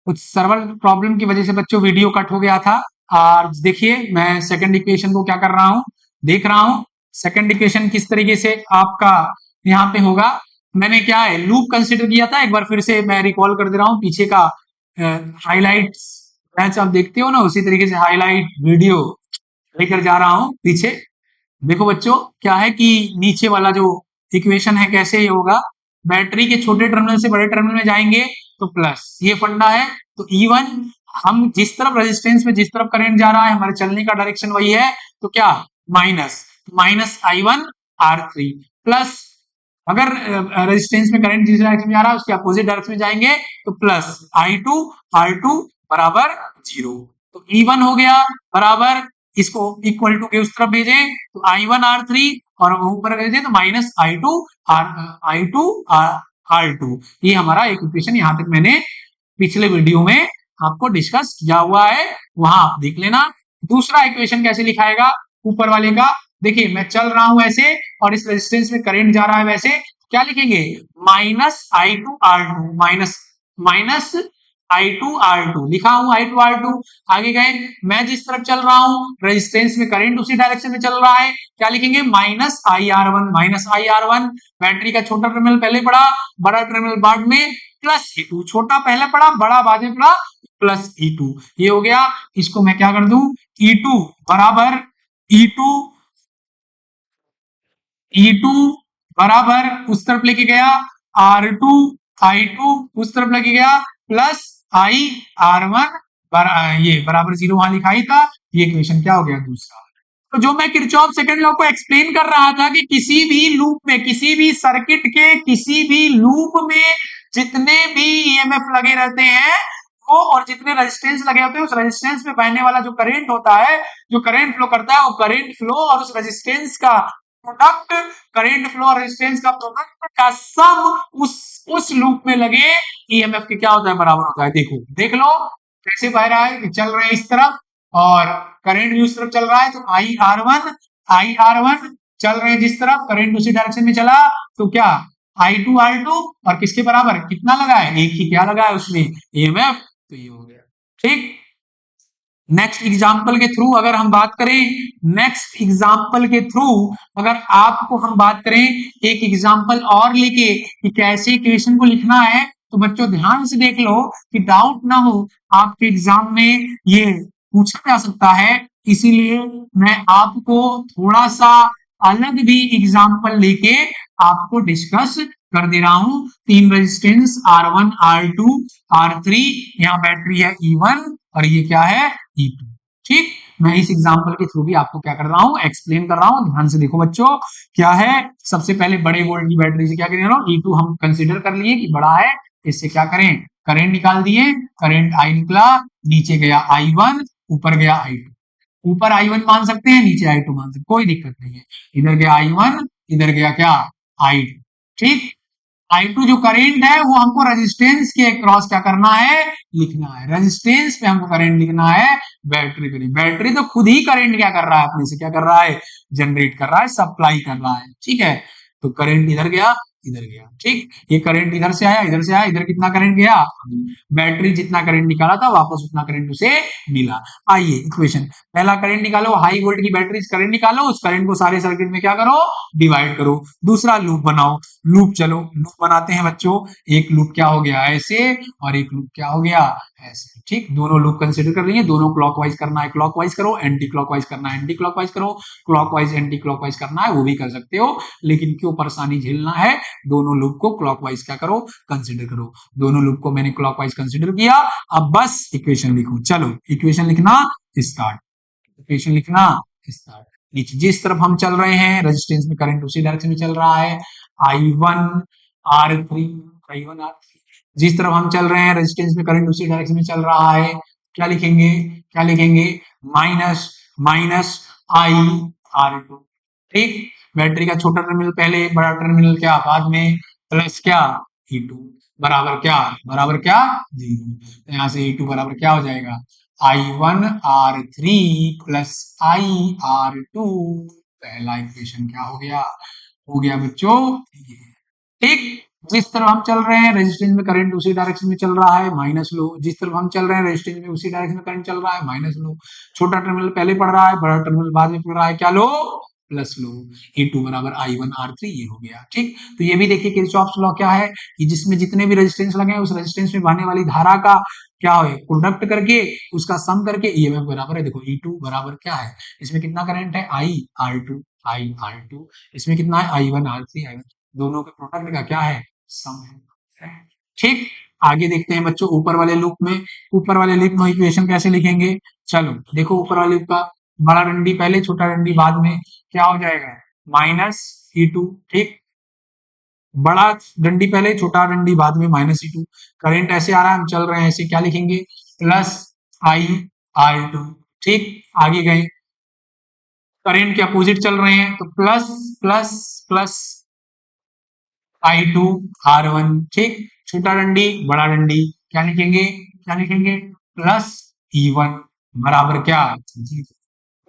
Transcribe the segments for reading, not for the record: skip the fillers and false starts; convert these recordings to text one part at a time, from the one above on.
कुछ server problem की वजह से बच्चों वीडियो कट हो गया था। और देखिए मैं सेकंड इक्वेशन को क्या कर रहा हूं, देख रहा हूं सेकंड इक्वेशन किस तरीके से आपका यहाँ पे होगा। मैंने क्या है लूप कंसिडर किया था, एक बार फिर से मैं रिकॉल कर दे रहा हूं पीछे का हाईलाइट्स मैच आप देखते हो ना, उसी तरीके से हाईलाइट वीडियो लेकर जा रहा हूं पीछे। देखो बच्चों क्या है कि नीचे वाला जो इक्वेशन है कैसे ये होगा, बैटरी के छोटे टर्मिनल से बड़े टर्मिनल में जाएंगे तो प्लस, ये फंडा है। तो E1 हम जिस तरफ रेजिस्टेंस में जिस तरफ करंट जा रहा है हमारे चलने का डायरेक्शन वही है, तो क्या minus, minus I1 R3 plus, अगर रेजिस्टेंस में करंट जिस डायरेक्शन में जा रहा है उसके अपोजिट डायरेक्शन में जाएंगे तो प्लस I2 R2 बराबर 0। तो E1 हो गया बराबर, इसको इक्वल टू के उस तरफ भेजे तो I1 R3 और ऊपर भेजे तो माइनस I2 R2। ये हमारा एक इक्वेशन यहां तक मैंने पिछले वीडियो में आपको डिस्कस किया हुआ है, वहां आप देख लेना। दूसरा इक्वेशन कैसे लिखाएगा ऊपर वाले का, देखिए मैं चल रहा हूं ऐसे और इस रेजिस्टेंस में करंट जा रहा है वैसे, क्या लिखेंगे minus I2 R2, minus minus I2 R2 लिखा हूं I2 R2। आगे गए, मैं जिस तरफ चल रहा हूं रेजिस्टेंस में करंट उसी डायरेक्शन में चल रहा है, क्या लिखेंगे minus IR1, minus IR1। Battery का छोटा टर्मिनल पहले पड़ा, बड़ा टर्मिनल बाद में, प्लस E2, छोटा पहले पड़ा बड़ा बाद में पड़ा, प्लस E2। ये हो गया, इसको मैं क्या कर दूं E2 बराबर E2 E2 बराबर उस तरफ लेके गया R2 I2 उस तरफ लेके गया प्लस IR1 ये बराबर 0 वहां लिखा ही था। ये इक्वेशन क्या हो गया दूसरा। तो जो मैं किरचॉफ सेकंड लॉ को एक्सप्लेन कर रहा था कि किसी भी लूप में, किसी भी सर्किट के किसी भी लूप में जितने भी ईएमएफ लगे रहते हैं वो, और जितने रेजिस्टेंस लगे होते हैं उस रेजिस्टेंस में बहने वाला जो करंट होता है, जो करंट फ्लो करता है, वो करंट फ्लो और उस रेजिस्टेंस का प्रोडक्ट, करंट फ्लो और रेजिस्टेंस का प्रोडक्ट का सम उस लूप में लगे ईएमएफ के क्या होता है बराबर होता है। देखो देख लो कैसे बह रहा है कि चल रहे हैं इस तरफ और करंट भी उस तरफ चल रहा है, तो I R1 चल रहे हैं जिस तरफ करंट उसी डायरेक्शन में चला, तो क्या I2 R2 और किसके बराबर कितना लगा है, एक ही क्या लगा है उसमें ईएमएफ। तो ये हो गया ठीक। नेक्स्ट एग्जाम्पल के थ्रू अगर हम बात करें, नेक्स्ट एग्जाम्पल के थ्रू अगर आपको हम बात करें एक एग्जाम्पल और लेके कि कैसे इक्वेशन को लिखना है, तो बच्चों ध्यान से देख लो कि डाउट ना हो आपके एग्जाम में ये पूछा जा सकता है, इसीलिए मैं आपको थोड़ा सा अलग भी एग्जाम्पल लेके आपको डिस्कस कर दे रहा हूं। तीन रेजिस्टेंस R1 R2 R3, यहाँ बैटरी है E1 और ये क्या है E2। ठीक, मैं इस एग्जांपल के थ्रू भी आपको क्या कर रहा हूं एक्सप्लेन कर रहा हूं, ध्यान से देखो बच्चों। क्या है, सबसे पहले बड़े वोल्ट की बैटरी से क्या करें, E2 हम कंसीडर कर लिए कि बड़ा है, इससे क्या करें करंट निकाल दिए, करंट I निकला, नीचे गया I1 ऊपर गया I2, ऊपर I1 मान सकते हैं नीचे I2 मान सकते हैं, कोई दिक्कत नहीं है। इधर गया I1 इधर गया क्या I2। ठीक, I2 जो करंट है वो हमको रेजिस्टेंस के क्रॉस क्या करना है लिखना है, रेजिस्टेंस पे हमको करंट लिखना है, बैटरी पे नहीं। बैटरी तो खुद ही करंट क्या कर रहा है अपने से क्या कर रहा है जनरेट कर रहा है, सप्लाई कर रहा है। ठीक है, तो करंट इधर गया इधर गया, ठीक, ये करंट इधर से आया इधर से आया, इधर कितना करंट गया, बैटरी जितना करंट निकाला था वापस उतना करंट उसे मिला। आइए इक्वेशन, पहला करंट निकालो, हाई वोल्ट की बैटरी से करंट निकालो, उस करंट को सारे सर्किट में क्या करो डिवाइड करो। दूसरा लूप बनाओ, लूप चलो लूप बनाते हैं बच्चों। एक लूप क्या हो गया ऐसे और एक लूप क्या हो गया ऐसे। ठीक, दोनों लूप कंसीडर कर लेंगे, दोनों क्लॉकवाइज करना है क्लॉकवाइज करो, एंटी क्लॉकवाइज करना है एंटी क्लॉकवाइज करो, क्लॉकवाइज एंटी क्लॉकवाइज करना है वो भी कर सकते हो, लेकिन क्यों परेशानी झेलना है, दोनों लूप को क्लॉकवाइज क्या करो कंसीडर करो। दोनों लूप को मैंने क्लॉकवाइज कंसीडर किया, अब बस इक्वेशन लिखो। चलो इक्वेशन लिखना स्टार्ट, इक्वेशन लिखना स्टार्ट। नीचे जिस तरफ हम चल रहे हैं रेजिस्टेंस में करंट उसी डायरेक्शन में चल रहा है, I1 R3 I1 R3, जिस तरफ हम चल रहे हैं रेजिस्टेंस में करंट उसी डायरेक्शन में चल रहा है, क्या लिखेंगे क्या लिखेंगे माइनस माइनस IR2। ठीक, बैटरी का छोटा टर्मिनल पहले बड़ा टर्मिनल क्या बाद में, प्लस क्या E2 बराबर क्या 0। यहां से E2 बराबर क्या हो जाएगा I1 R3 प्लस IR2। पहला इक्वेशन क्या हो गया बच्चों ये। ठीक, जिस तरफ हम चल रहे हैं रेजिस्टेंस में करंट उसी डायरेक्शन में चल रहा है, माइनस लो। जिस तरफ हम चल रहे हैं रेजिस्टेंस में उसी डायरेक्शन में करंट चल रहा है, माइनस लो। छोटा टर्मिनल पहले पड़ रहा है, बड़ा टर्मिनल बाद में पड़ रहा है, क्या लो, प्लस लो। E2 बराबर I1R3, ये हो गया। ठीक, तो ये भी देखिए किरचॉफ्स लॉ क्या है कि जिसमें जितने भी रेजिस्टेंस लगे हैं उस रेजिस्टेंस में बहने वाली धारा का क्या है, प्रोडक्ट करके उसका सम करके ईएमएफ बराबर है। देखो E2 बराबर क्या है, इसमें कितना करंट है, I R2, इसमें कितना है, I1R3, दोनों के प्रोडक्ट का क्या है, सम है। ठीक, आगे देखते हैं बच्चों ऊपर वाले लूप में। ऊपर वाले लूप में इक्वेशन कैसे लिखेंगे, चलो देखो ऊपर वाले लूप का बड़ा डंडी पहले छोटा डंडी बाद में, क्या हो जाएगा, -E2। ठीक, बड़ा डंडी पहले छोटा डंडी बाद में -E2। करंट ऐसे आ रहा है, हम चल रहे हैं ऐसे, क्या लिखेंगे, +I R2। ठीक, आगे गए, करंट के अपोजिट चल रहे हैं तो plus plus plus I2 R1। ठीक, छोटा डंडी बड़ा डंडी, क्या लिखेंगे, क्या लिखेंगे, +E1 बराबर क्या,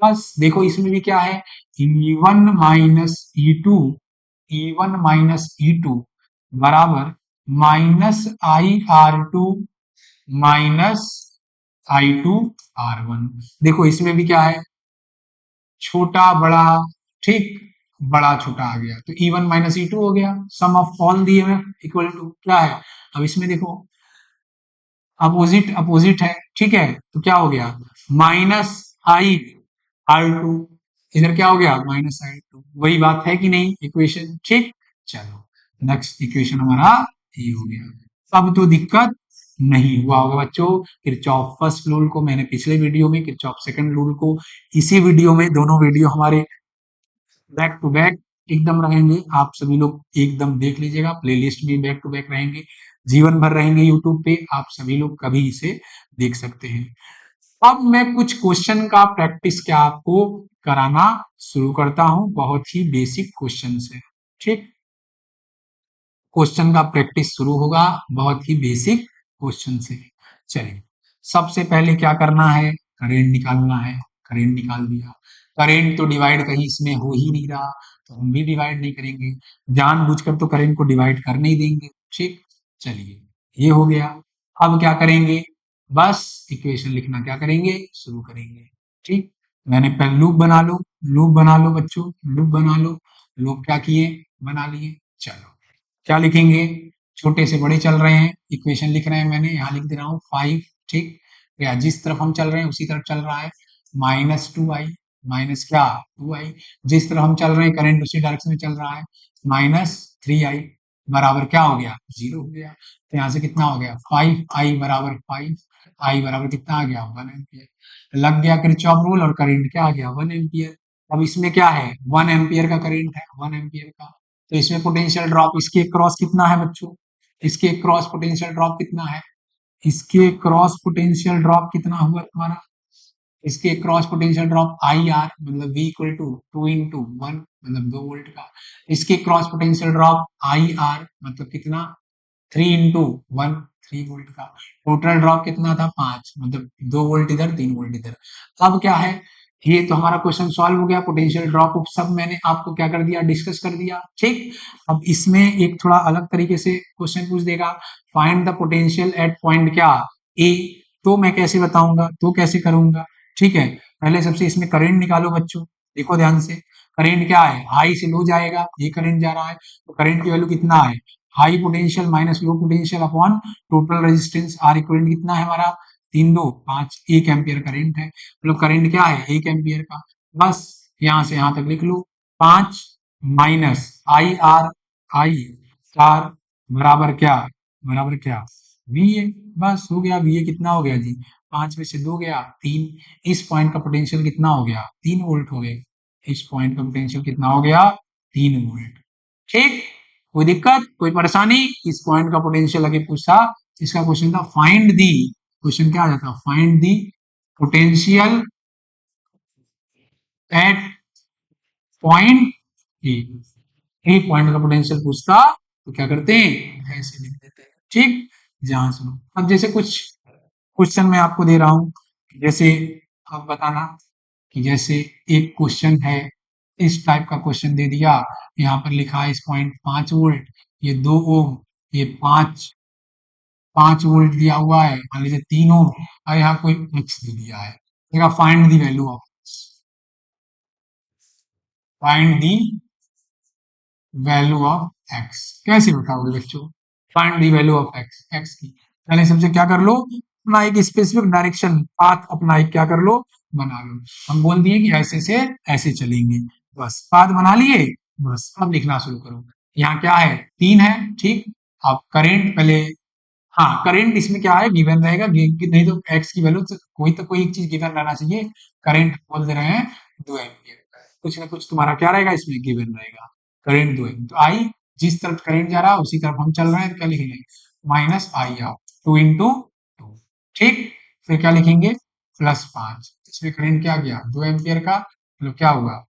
प्लस देखो इसमें भी क्या है, E1 माइनस E2 बराबर -IR2 माइनस I2R1। देखो इसमें भी क्या है, छोटा बड़ा, ठीक, बड़ा छोटा आ गया तो E1 माइनस E2 हो गया। Sum of all the EMF equal to क्या है, अब इसमें देखो अपोजिट अपोजिट है, ठीक है, तो क्या हो गया, -I R2, इधर क्या हो गया, -I2। वही बात है कि नहीं इक्वेशन। ठीक, चलो नेक्स्ट इक्वेशन हमारा ये हो गया। अब तो दिक्कत नहीं हुआ होगा बच्चों। किरचॉफ फर्स्ट रूल को मैंने पिछले वीडियो में, किरचॉफ सेकंड रूल को इसी वीडियो में, दोनों वीडियो हमारे बैक टू बैक एकदम रहेंगे। आप सभी लोग एकदम देख लीजिएगा, प्लेलिस्ट में बैक टू बैक रहेंगे, जीवन भर रहेंगे यूट्यूब पे, आप सभी लोग कभी इसे देख सकते हैं। अब मैं कुछ क्वेश्चन का प्रैक्टिस क्या आपको कराना शुरू करता हूं, बहुत ही बेसिक क्वेश्चन से। ठीक, क्वेश्चन का प्रैक्टिस शुरू होगा बहुत ही बेसिक क्वेश्चन से। चलिए, सबसे पहले क्या करना है, करेंट निकालना है। करेंट निकाल दिया, करेंट तो डिवाइड कहीं इसमें हो ही नहीं रहा, तो हम भी डिवाइड नहीं करेंगे, जानबूझकर तो करेंट को डिवाइड कर नहीं देंगे। ठीक, चलिए ये हो गया। अब क्या करेंगे, बस इक्वेशन लिखना क्या करेंगे, शुरू करेंगे। ठीक, मैंने पहले लूप बना लो, लूप बना लो बच्चों, लूप बना लो। लूप क्या किए, बना लिए। चलो क्या लिखेंगे, छोटे से बड़े चल रहे हैं, इक्वेशन लिख रहे हैं, मैंने यहाँ लिख दे रहा हूँ 5। ठीक, या जिस तरफ हम चल रहे हैं उसी तरफ चल रहा है, -2I, माइनस क्या, 2I। जिस तरफ हम चल रहे हैं करंट उसी डायरेक्शन में चल रहा है, -3I बराबर क्या हो गया, 0 हो गया। तो यहाँ से कितना हो गया, 5I बराबर 5, I बराबर कितना आ गया, 1 एम्पियर। लग गया किरचॉफ रूल और करंट क्या आ गया, 1 एम्पियर। अब इसमें क्या है, 1 एम्पियर का करंट है, 1 एम्पियर का, तो इसमें पोटेंशियल ड्रॉप इसके क्रॉस कितना है बच्चों, इसके क्रॉस पोटेंशियल ड्रॉप कितना है, इसके क्रॉस पोटेंशियल ड्रॉप कितना हुआ तुम्हारा, इसके cross potential drop I R मतलब V इक्वल टू 2 × 1 मतलब 2 वोल्ट का। इसके cross potential drop I R मतलब कितना, 3 × 1 3 वोल्ट का। टोटल ड्रॉप कितना था, 5, मतलब 2 वोल्ट इधर 3 वोल्ट इधर। अब क्या है, ये तो हमारा क्वेश्चन सॉल्व हो गया, पोटेंशियल ड्रॉप सब मैंने आपको क्या कर दिया, डिस्कस कर दिया। ठीक, अब इसमें एक थोड़ा अलग तरीके से क्वेश्चन पूछ देगा, find the potential at point क्या, ए। तो मैं कैसे बताऊंगा, तो कैसे करूंगा, ठीक है। पहले सबसे इसमें करंट निकालो बच्चों, देखो ध्यान से, करंट क्या है, हाई से लो जाएगा, ये करंट जा रहा है, तो करंट की वैल्यू कितना है, high potential minus low potential upon total resistance R equivalent कितना है हमारा, 3 2 5, 1 एम्पियर करंट है, मतलब करंट क्या है, 1 एम्पियर का। बस यहां से यहां तक लिख लो, 5 माइनस आई आर बराबर क्या, बराबर क्या, वी ए। बस हो गया, वी ए कितना हो गया जी, 5 में से 2 गया 3। इस पॉइंट का पोटेंशियल कितना हो गया, 3 वोल्ट हो गए। इस पॉइंट का पोटेंशियल कितना हो गया, 3 वोल्ट। ठीक, कोई दिक्कत, कोई परेशानी, इस पॉइंट का पोटेंशियल आगे पूछा, इसका क्वेश्चन था फाइंड दी, क्वेश्चन क्या आ जाता, find the potential at point A. A point का पोटेंशियल पूछता तो क्या करते हैं, ऐसे लिख देते हैं। ठीक, ध्यान सुनो, अब जैसे कुछ क्वेश्चन मैं आपको दे रहा हूं, जैसे आप बताना कि जैसे एक क्वेश्चन है, इस टाइप का क्वेश्चन दे दिया, यहाँ पर लिखा है इस पॉइंट 5 वोल्ट, ये 2 ओम, ये 5 वोल्ट दिया हुआ है, मान लीजिए 3 ओम, और यहाँ कोई एक्स दे दिया है। देखा, find the value of find the value of x. कैसे बताओगे बच्चों? Find the value of x, x की पहले सबसे क्या कर लो, अपना एक स्पेसिफिक डायरेक्शन पाथ, अपना एक क्या कर लो, बना लो। हम बोल दिए कि ऐसे से ऐसे चलेंगे, बस पाथ बना लिए। बस अब लिखना शुरू करो। यहाँ क्या है, 3 है, ठीक। अब करेंट पहले, हाँ करेंट इसमें क्या है, गिवन रहेगा, नहीं तो एक्स की वैल्यू तो कोई एक चीज गिवन रहना चाहिए। करंट बोल दे रहे हैं 2 एम्पियर, कुछ ना कुछ तुम्हारा क्या रहेगा इसमें गिवन रहेगा। करंट 2 एम्पियर, तो आई जिस तरफ करंट जा रहा है उसी तरफ हम चल रहे हैं, तो क्या लिखेंगे, माइनस आई आर 2 into 2, ठीक। फिर क्या लिखेंगे, +5, इसमें करंट क्या गया 2 एम्पियर का, मतलब क्या हुआ,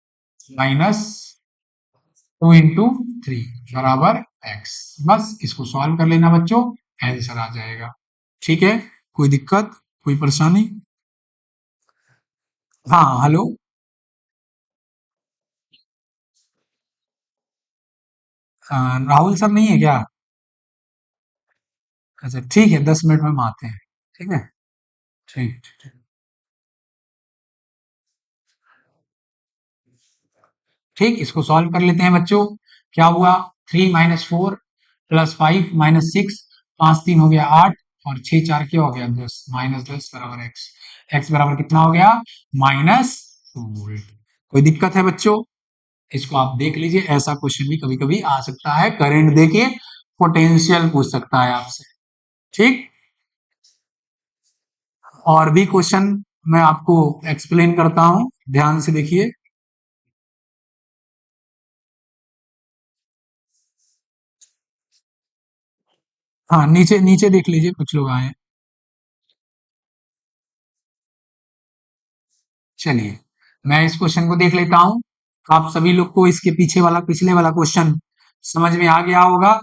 -2 into 3 बराबर एक्स। बस इसको सॉल्व कर लेना बच्चों, आंसर आ जाएगा। ठीक है, कोई दिक्कत, कोई परेशानी? हाँ हेलो। राहुल सर नहीं है क्या? अच्छा ठीक है, 10 मिनट में हम आते हैं। ठीक है, ठीक ठीक। ठीक, इसको सॉल्व कर लेते हैं बच्चों। क्या हुआ, 3 - 4 + 5 - 6, 5 3 हो गया 8, और 6 4 क्या हो गया 10, -10 बराबर एक्स। एक्स बराबर कितना हो गया, -2 वोल्ट। कोई दिक्कत है बच्चों? इसको आप देख लीजिए, ऐसा क्वेश्चन भी कभी कभी आ सकता है, करंट देके पोटेंशियल पूछ सकता है आपसे। ठीक, और भी क्वेश्चन मैं आपको एक्सप्लेन करता हूं, ध्यान से देखिए। हाँ नीचे नीचे देख लीजिए, कुछ लोग आए हैं। चलिए, मैं इस क्वेश्चन को देख लेता हूं। आप सभी लोग को इसके पीछे वाला, पिछले वाला क्वेश्चन समझ में आ गया होगा।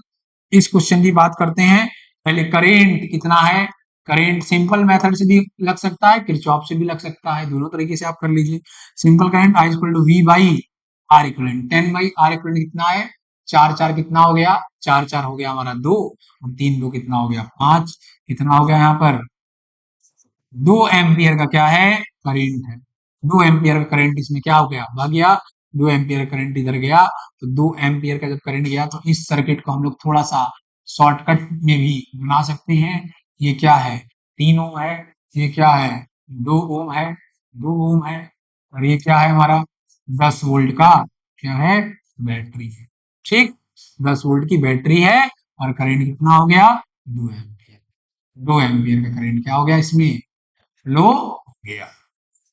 इस क्वेश्चन की बात करते हैं। पहले करेंट कितना है, करेंट सिंपल मेथड से भी लग सकता है, किरचॉफ से भी लग सकता है, दोनों तरीके से आप कर लीजिए। Simple current I equal to V by R equivalent, 10/R equivalent कितना है, 4 4 कितना हो गया, 4 4 हो गया हमारा 2, और 3 2 कितना हो गया 5, कितना हो गया यहाँ पर 2 एम्पियर का क्या है, करंट है। 2 एम्पियर का करंट इसमें क्या हो गया, भाग गया। 2 एम्पियर करंट इधर गया, तो 2 एम्पियर का जब करंट गया, तो इस सर्किट को हम लोग थोड़ा सा शॉर्टकट में भी बना सकते हैं। ये क्या है, 3 ओम है, ये क्या है 2 ओम है, 2 ओम है, और ये क्या है हमारा 10 वोल्ट का क्या है, बैटरी है। ठीक, 10 वोल्ट की बैटरी है, और करंट कितना हो गया 2 एम्पियर। 2 एम्पियर का करंट क्या हो गया इसमें, लो हो गया।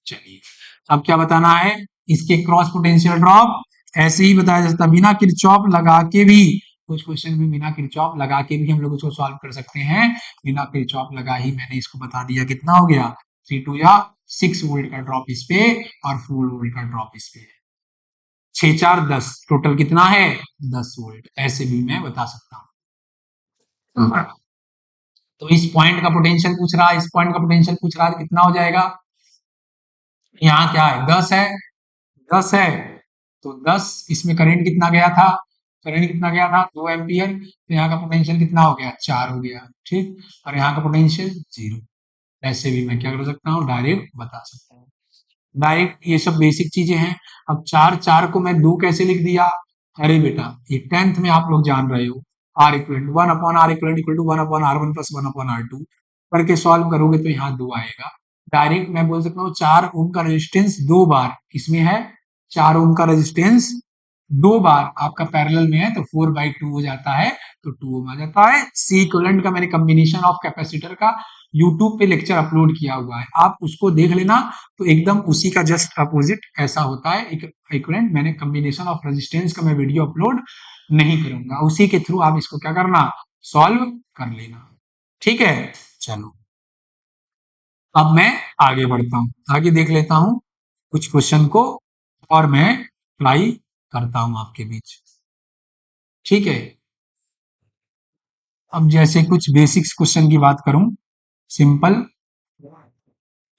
चलिए, अब क्या बताना है, इसके क्रॉस पोटेंशियल ड्रॉप ऐसे ही बताया जा सकता है, बिना किरचॉफ लगा के भी। कुछ क्वेश्चन में बिना किरचॉफ लगा के भी हम लोग इसको सॉल्व कर सकते हैं। बिना किरचॉफ लगा ही मैंने इसको बता दिया, कितना हो गया 3 2 या 6 वोल्ट का ड्रॉप इस पे, और 4 वोल्ट का ड्रॉप इस पे, 6 4 10, टोटल कितना है 10 वोल्ट, ऐसे भी मैं बता सकता हूँ। तो इस पॉइंट का पोटेंशियल पूछ रहा है, इस पॉइंट का पोटेंशियल पूछ रहा है, कितना हो जाएगा, यहाँ क्या है 10 है, 10 है, तो 10, इसमें करंट कितना गया था, करंट कितना गया था 2 एम्पियर, तो यहाँ का पोटेंशियल कितना हो गया 4 हो गया, ठीक। और यहाँ का पोटेंशियल 0। ऐसे भी मैं क्या कर सकता हूँ, डायरेक्ट बता सकता हूँ, डायरेक्ट। ये सब बेसिक चीजें हैं। अब 4 4 को मैं 2 कैसे लिख दिया, अरे बेटा ये 10th में आप लोग जान रहे हो, R equal to 1/R equal to 1/R1 + 1/R2 करके सॉल्व करोगे, तो यहाँ 2 आएगा। डायरेक्ट मैं बोल सकता हूँ 4 ओम का रेजिस्टेंस 2 बार इसमें है, 4 ओम का रेजिस्टेंस 2 बार आपका पैरेलल में है, तो 4/2 हो जाता है, तो 2 ओम आ जाता है। सी इक्विवेलेंट का मैंने कॉम्बिनेशन ऑफ कैपेसिटर का यूट्यूब पे लेक्चर अपलोड किया हुआ है, आप उसको देख लेना। तो एकदम उसी का जस्ट अपोजिट ऐसा होता है इक्विवेलेंट। मैंने कॉम्बिनेशन ऑफ रेजिस्टेंस का मैं वीडियो अपलोड नहीं करूंगा, उसी के थ्रू आप इसको क्या करना, सॉल्व कर लेना। ठीक है, चलो अब मैं आगे बढ़ता हूँ, आगे देख लेता हूँ कुछ क्वेश्चन को, और मैं ट्राई करता हूँ आपके बीच। ठीक है, अब जैसे कुछ बेसिक्स क्वेश्चन की बात करूं, सिंपल,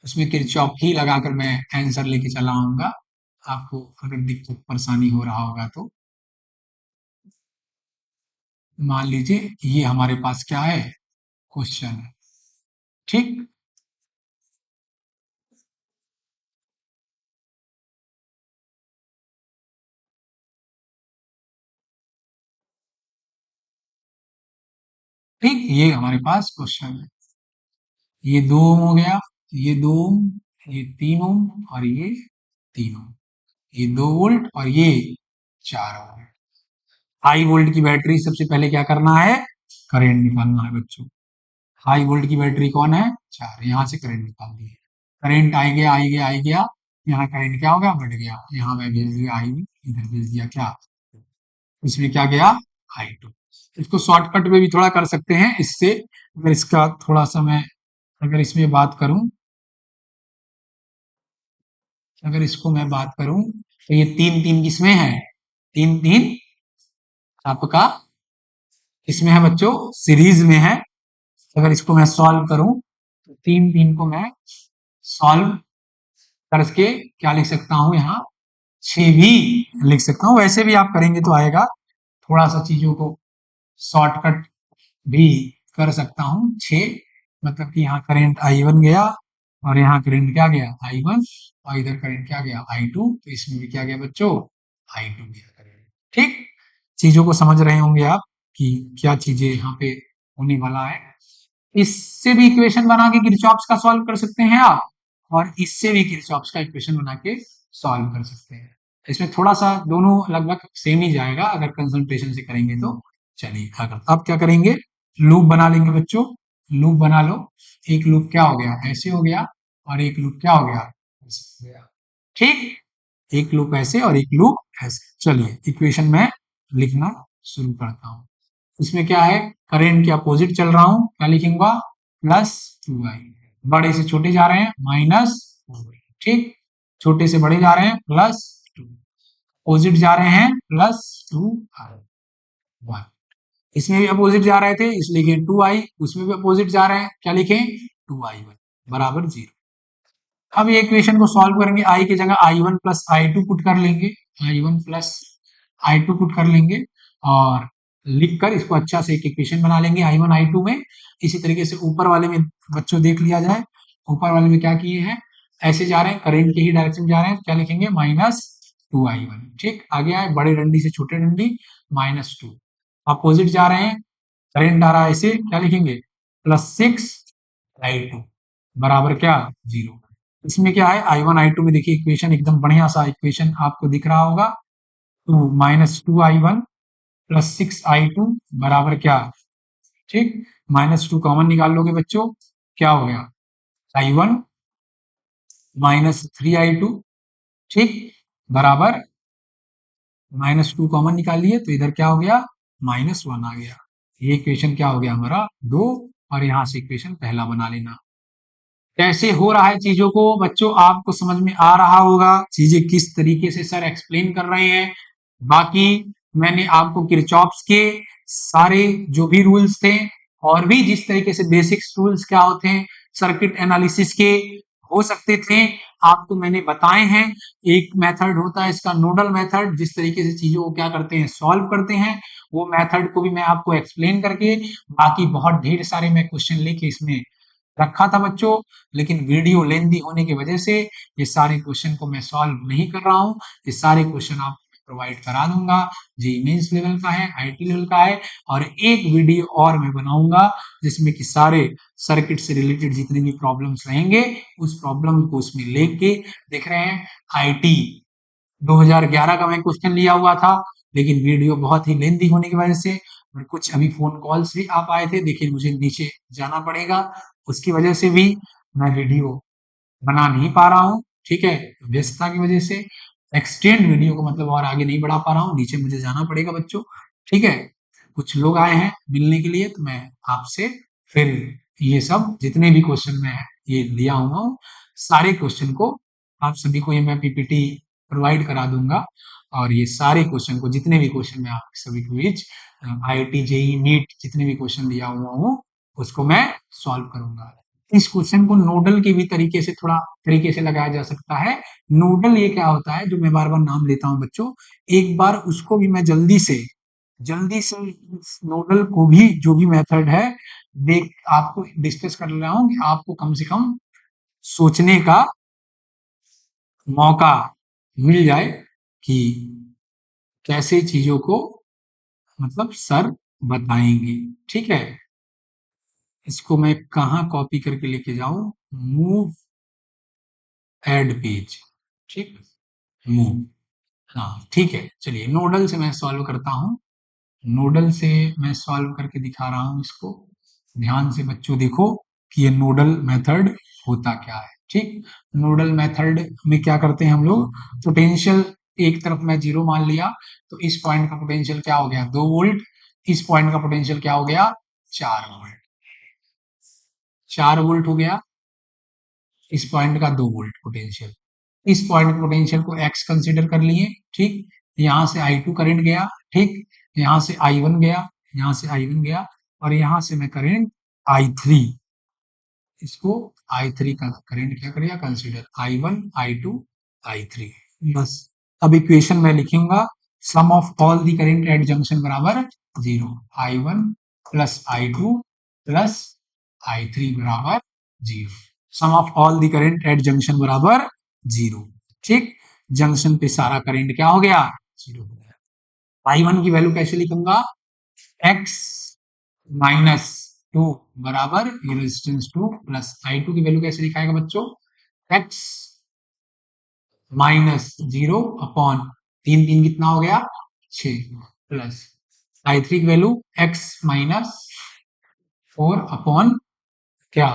उसमें किरचॉफ ही लगाकर मैं आंसर लेके चला आऊंगा। आपको अगर दिक्कत परेशानी हो रहा होगा तो मान लीजिए ये हमारे पास क्या है, क्वेश्चन है। ठीक, ठीक, ये हमारे पास क्वेश्चन है। ये 2 ओम हो गया, ये 2 ओम, ये 3 ओम और ये 3 ओम, ये 2 वोल्ट और ये 4 ओम। हाई वोल्ट की बैटरी सबसे पहले क्या करना है, करंट निकालना है बच्चों। हाई वोल्ट की बैटरी कौन है, 4, यहाँ से करंट निकाल दिए। करंट आई गया आई गया आई गया, यहाँ करंट क्या हो गया, बढ़ गया, यहाँ मैं भेज दिया आई, इधर भेज दिया क्या, इसमें क्या गया, I2। इसको शॉर्टकट में भी थोड़ा कर सकते हैं इससे। अगर इसका थोड़ा सा मैं, अगर इसमें बात करूं, अगर इसको मैं बात करूं तो ये 3 3 किसमें है, 3 3 आपका इसमें है बच्चों, सीरीज में है। अगर इसको मैं सॉल्व करूं तो 3 3 को मैं सॉल्व करके क्या लिख सकता हूं, यहाँ 6 भी लिख सकता हूं। वैसे भी आप करेंगे तो आएगा, थोड़ा सा चीजों को शॉर्टकट भी कर सकता हूँ। 6 मतलब कि यहाँ करंट I1 गया और यहाँ करंट क्या गया, I1, और इधर करंट क्या गया, I2, तो इसमें भी क्या गया बच्चों, I2 गया करंट। ठीक, चीजों को समझ रहे होंगे आप कि क्या चीजें यहाँ पे होने वाला है। इससे भी इक्वेशन बना के किरचॉफ्स का सॉल्व कर सकते हैं आप, और इससे भी किरचॉफ्स का इक्वेशन बना के सॉल्व कर सकते हैं। इसमें थोड़ा सा दोनों लगभग सेम ही जाएगा अगर कंसंट्रेशन से करेंगे तो। चलिए अगर अब क्या करेंगे, लूप बना लेंगे बच्चों। लूप बना लो, एक लूप क्या हो गया, ऐसे हो गया, और एक लूप क्या हो गया, ऐसे हो गया। ठीक, एक लूप ऐसे और एक लूप ऐसे। चलिए इक्वेशन में लिखना शुरू करता हूँ। इसमें क्या है, करंट के अपोजिट चल रहा हूं, क्या लिखूंगा, +2i। बड़े से छोटे जा रहे हैं, -4। ठीक, छोटे से बड़े जा रहे हैं, +2। अपोजिट जा रहे हैं, +2i। इसमें भी अपोजिट जा रहे थे इसलिए लिखे 2i, उसमें भी अपोजिट जा रहे हैं, क्या लिखें, 2i1 बराबर 0। अब ये इक्वेशन को सॉल्व करेंगे, i की जगह i1 प्लस i2 पुट कर लेंगे, i1 प्लस i2 पुट कर लेंगे, और लिखकर इसको अच्छा से एक इक्वेशन बना लेंगे i1 i2 में। इसी तरीके से ऊपर वाले में बच्चों देख लिया जाए, ऊपर वाले में क्या किए हैं, ऐसे जा रहे हैं, करंट के ही डायरेक्शन जा रहे हैं, क्या लिखेंगे, -2i1। ठीक, आगे आए बड़े डंडी से छोटे डंडी, -2। अपोजिट जा रहे हैं, करंट आ रहा है ऐसे, क्या लिखेंगे, +6i2 बराबर क्या, 0। इसमें क्या है, I1 I2 में देखिए इक्वेशन एकदम बढ़िया सा इक्वेशन आपको दिख रहा होगा। तो -2i1 +6i2 बराबर क्या, ठीक, -2 कॉमन निकाल लोगे बच्चों, क्या हो गया, I1 -3i2, ठीक, बराबर -2 कॉमन निकाल लिए तो इधर क्या हो गया, -1 आ गया। ये इक्वेशन क्या हो गया हमारा, 2, और यहां से इक्वेशन पहला बना लेना। कैसे हो रहा है चीजों को बच्चों, आपको समझ में आ रहा होगा चीजें किस तरीके से सर एक्सप्लेन कर रहे हैं। बाकी मैंने आपको किरचॉफ्स के सारे जो भी रूल्स थे, और भी जिस तरीके से बेसिक्स रूल्स क्या होते हैं सर्किट एनालिसिस के हो सकते थे, आपको मैंने बताए हैं। एक मेथड होता है इसका नोडल मेथड, जिस तरीके से चीजों को क्या करते हैं, सॉल्व करते हैं। वो मेथड को भी मैं आपको एक्सप्लेन करके, बाकी बहुत ढेर सारे मैं क्वेश्चन लेके इसमें रखा था बच्चों, लेकिन वीडियो लेंदी होने की वजह से ये सारे क्वेश्चन को मैं सॉल्व नहीं कर रहा हूँ। ये सारे क्वेश्चन आप प्रोवाइड करा दूंगा, जेईई मेंस लेवल का है, आईटी लेवल का है, और एक वीडियो और मैं बनाऊंगा जिसमें कि सारे सर्किट से रिलेटेड जितने भी प्रॉब्लम्स रहेंगे उस प्रॉब्लम को उसमें लेके, देख रहे हैं आईटी 2011 का मैं क्वेश्चन लिया हुआ था, लेकिन वीडियो बहुत ही लेंदी होने की वजह से और कुछ अभी फोन कॉल्स भी आप आए थे, देखिए मुझे नीचे जाना पड़ेगा, उसकी वजह से भी मैं वीडियो बना नहीं पा रहा हूँ। ठीक है, व्यस्तता की वजह से एक्सटेंड वीडियो को मतलब और आगे नहीं बढ़ा पा रहा हूँ, नीचे मुझे जाना पड़ेगा बच्चों। ठीक है, कुछ लोग आए हैं मिलने के लिए, तो मैं आपसे फिर ये सब जितने भी क्वेश्चन मैं ये लिया हुआ हूँ, सारे क्वेश्चन को आप सभी को ये मैं पीपीटी प्रोवाइड करा दूंगा, और ये सारे क्वेश्चन को, जितने भी क्वेश्चन मैं आप सभी के बीच आईआईटी जेईई नीट जितने भी क्वेश्चन लिया हुआ हूँ उसको मैं सॉल्व करूंगा। इस क्वेश्चन को नोडल के भी तरीके से थोड़ा तरीके से लगाया जा सकता है। नोडल ये क्या होता है, जो मैं बार बार नाम लेता हूँ बच्चों, एक बार उसको भी मैं जल्दी से जल्दी से इस नोडल को भी जो भी मेथड है देख आपको डिस्कस कर रहा हूं कि आपको कम से कम सोचने का मौका मिल जाए कि कैसे चीजों को मतलब सर बताएंगे। ठीक है, इसको मैं कहाँ कॉपी करके लेके जाऊं, मूव एड पेज, ठीक, मूव, हाँ ठीक है। चलिए नोडल से मैं सॉल्व करता हूँ, नोडल से मैं सॉल्व करके दिखा रहा हूँ इसको। ध्यान से बच्चों देखो कि ये नोडल मेथड होता क्या है। ठीक, नोडल मेथड में क्या करते हैं हम लोग, पोटेंशियल एक तरफ मैं जीरो मान लिया, तो इस पॉइंट का पोटेंशियल क्या हो गया 2 वोल्ट, इस पॉइंट का पोटेंशियल क्या हो गया 4 वोल्ट, 4 वोल्ट हो गया, इस पॉइंट का 2 वोल्ट पोटेंशियल, इस पॉइंट पोटेंशियल को एक्स कंसीडर कर लिए। ठीक, यहां से I2 करंट गया, ठीक, यहां से I1 गया, यहां से I1 गया, और यहां से मैं करंट I3, इसको I3 का करंट क्या करेगा कंसीडर, I1 I2 I3, बस। अब इक्वेशन में लिखूंगा sum of all the current at junction बराबर 0, I1 plus I2 plus I3 बराबर 0, sum of all the current at junction बराबर 0। ठीक, जंक्शन पे सारा करंट क्या हो गया 0 हो गया। I1 की वैल्यू कैसे लिखूंगा, x माइनस 2 बराबर रेजिस्टेंस 2 प्लस I2 की वैल्यू कैसे लिखाएगा बच्चों, x माइनस 0 अपॉन 3 3 कितना हो गया 6 प्लस I3 की वैल्यू x माइनस 4 अपॉन क्या,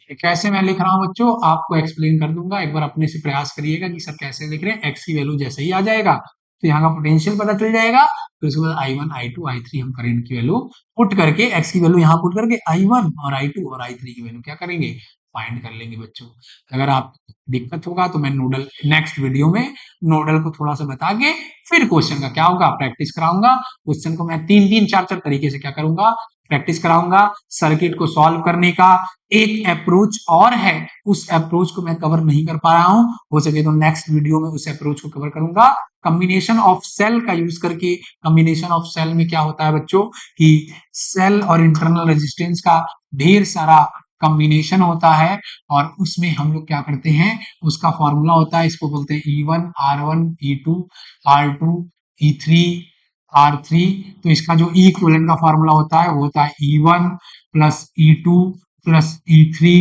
ये कैसे मैं लिख रहा हूँ बच्चों आपको एक्सप्लेन कर दूंगा, एक बार अपने से प्रयास करिएगा कि सर कैसे लिख रहे हैं। एक्स की वैल्यू जैसे ही आ जाएगा तो यहाँ का पोटेंशियल पता चल जाएगा, फिर उसके बाद I1 I2 I3 हम करंट की वैल्यू पुट करके, एक्स की वैल्यू यहाँ पुट करके I1 और I2 और I3 की वैल्यू क्या करेंगे फाइंड कर लेंगे बच्चों। अगर आप दिक्कत होगा तो मैं नोडल नेक्स्ट वीडियो में नोडल को थोड़ा सा बता के फिर क्वेश्चन का क्या होगा प्रैक्टिस कराऊंगा। क्वेश्चन को मैं 3 3 4 4 तरीके से क्या करूंगा प्रैक्टिस कराऊंगा। सर्किट को सॉल्व करने का एक अप्रोच और है, उस अप्रोच को मैं कवर नहीं कर पा रहा हूं, हो सके तो नेक्स्ट वीडियो में उस अप्रोच को कवर करूंगा। कॉम्बिनेशन ऑफ सेल का यूज करके, कॉम्बिनेशन ऑफ सेल में क्या होता है बच्चों कि सेल और इंटरनल रेजिस्टेंस का ढेर सारा कॉम्बिनेशन होता है, और उसमें हम लोग क्या करते हैं उसका फॉर्मूला होता है, इसको बोलते हैं E1 R1 E2 R2 E3 R3। तो इसका जो ई इक्विवेलेंट का फॉर्मूला होता है वो होता है E1 plus E2 plus E3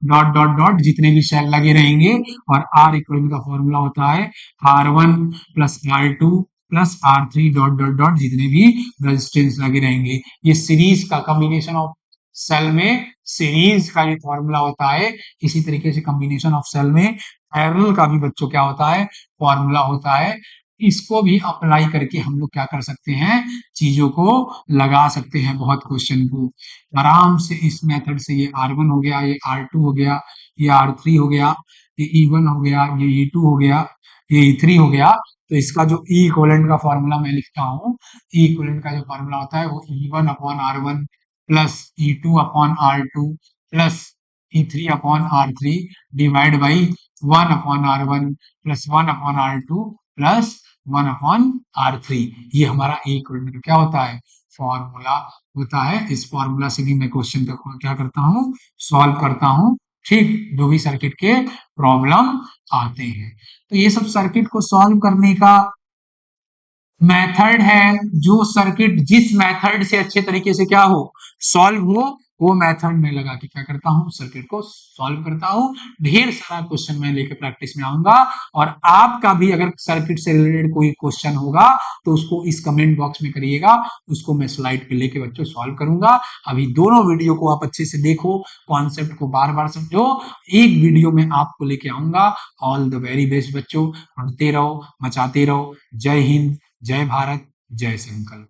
dot dot dot जितने भी सेल लगे रहेंगे, और R इक्विवेलेंट का फॉर्मूला होता है R1 plus R2 plus R3 dot dot dot जितने भी रेजिस्टेंस लगे रहेंगे। ये सीरीज का कॉम्बिनेशन ऑफ सेल में सीरीज का ये फॉर्मूला होता है। इसी तरीके से कॉम्बिनेशन ऑफ सेल में पैरेलल का भी बच्चों क्या होता है फॉर्मूला होता है। इसको भी अप्लाई करके हम लोग क्या कर सकते हैं चीजों को लगा सकते हैं, बहुत क्वेश्चन को आराम से इस मेथड से। ये R1 हो गया, ये R2 हो गया, ये R3 हो गया, ये E1 हो गया, ये E2 हो गया, ये E3 हो गया। तो इसका जो ई इक्विवेलेंट का फॉर्मूला मैं लिखता हूँ, ई इक्विवेलेंट का जो फॉर्मूला होता है वो E1 upon R1 plus E2 upon R2 plus E3 upon R3 divide by 1 upon R1 plus 1 upon R2 plus 1 upon R3। ये हमारा ए इक्वल क्या होता है फॉर्मूला होता है। इस फॉर्मूला से भी मैं क्वेश्चन का क्या करता हूँ सॉल्व करता हूँ, ठीक, जो भी सर्किट के प्रॉब्लम आते हैं। तो ये सब सर्किट को सॉल्व करने का मेथड है, जो सर्किट जिस मेथड से अच्छे तरीके से क्या हो सॉल्व हो वो मेथड में लगा के क्या करता हूँ सर्किट को सॉल्व करता हूँ। ढेर सारा क्वेश्चन मैं लेके प्रैक्टिस में आऊंगा, और आपका भी अगर सर्किट से रिलेटेड कोई क्वेश्चन होगा तो उसको इस कमेंट बॉक्स में करिएगा, उसको मैं स्लाइड पे लेके बच्चों सॉल्व करूंगा। अभी दोनों वीडियो को आप अच्छे से देखो, कॉन्सेप्ट को बार बार समझो, एक वीडियो में आपको लेके आऊंगा। ऑल द वेरी बेस्ट बच्चों, पढ़ते रहो, मचाते रहो। जय हिंद, जय भारत, जय संकल्प।